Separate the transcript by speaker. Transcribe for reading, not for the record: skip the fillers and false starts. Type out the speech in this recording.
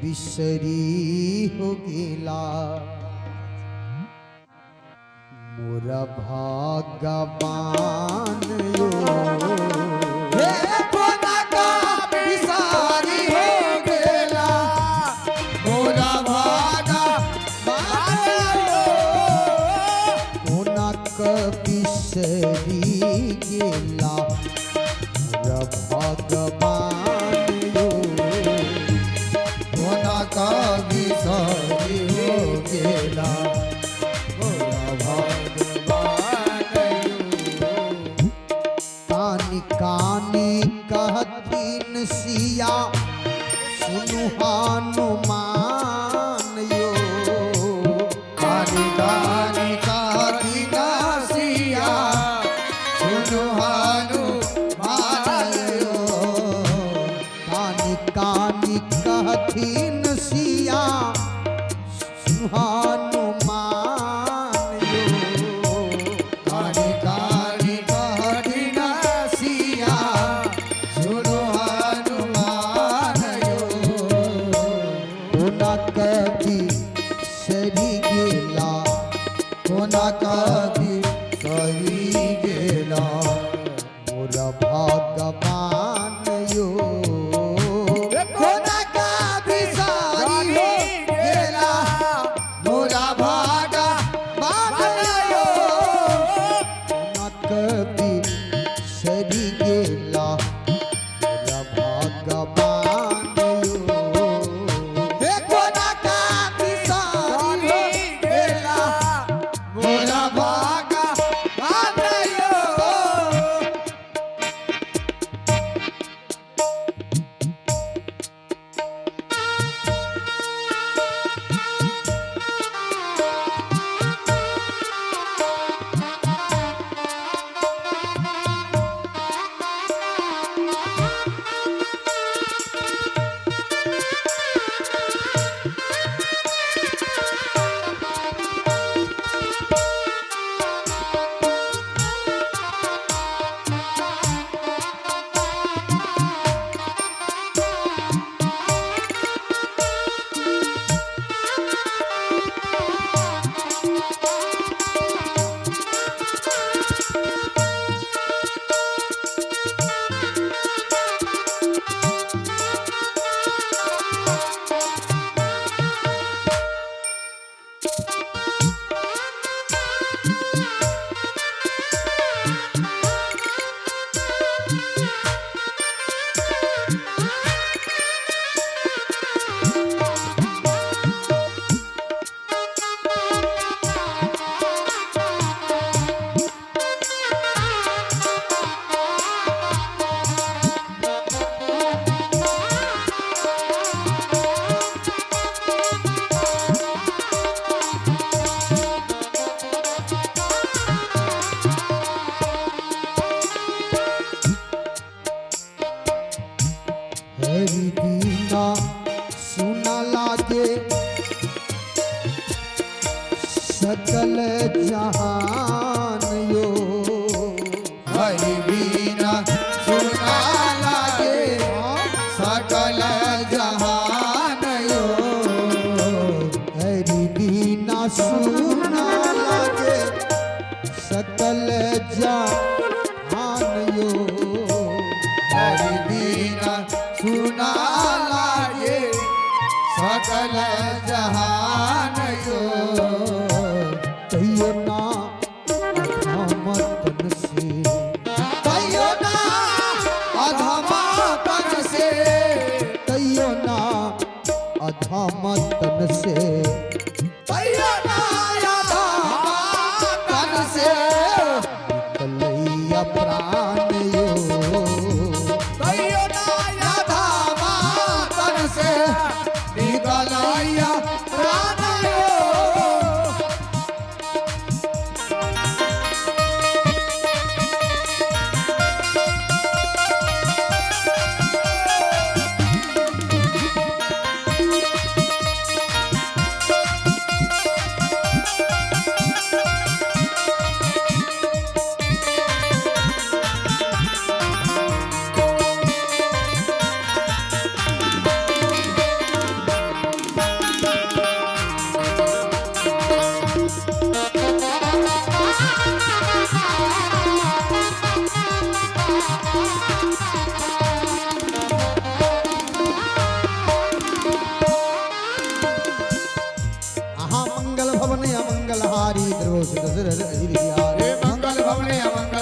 Speaker 1: बिसरी हो गेला मोरा भगवान यो हे कोना का बिसरी हो गेला मोरा भगवान यो कोना का बिसरी गेला मोरा भगवान यो कोना का बिसरी हो गेला कानी कहतीन सिया सुनु हनुमान यो कानी कानी कहतीन सिया सुनु हनुमान यो कानी कानी कहतीन सिया सुनु हनुमान यो कानी कानी कहतीन सिया सुनु हनुमान यो कोना कभी सरी गेला कोना कभी सरी गेला मोरा भगवान यो कोना कभी सरी हो गेला मोरा भगवान यो कोना कभी सरी गेला मोरा भगवान यो हे कोना कभी सरी हो गेला मोरा भगवान यो हरि बीना सुना लागे सकल जहान यो हरि बीना सुना लागे सकल जहान यो हरि बीना सुना लागे सकल जहान यो हरि बीना सुना लागे सकल जहान यो तैयो ना अधमतन से तैयो ना अधमतन से तैयो ना अधमतन से तैयो ना अधमतन से निकलैया प्राण यो तैयो ना अधमतन से निकलैया प्राण यो ભવને અમંગલહારી દ્રોષ દશરથ હરિ
Speaker 2: હે મંગલ ભવને અમંગલ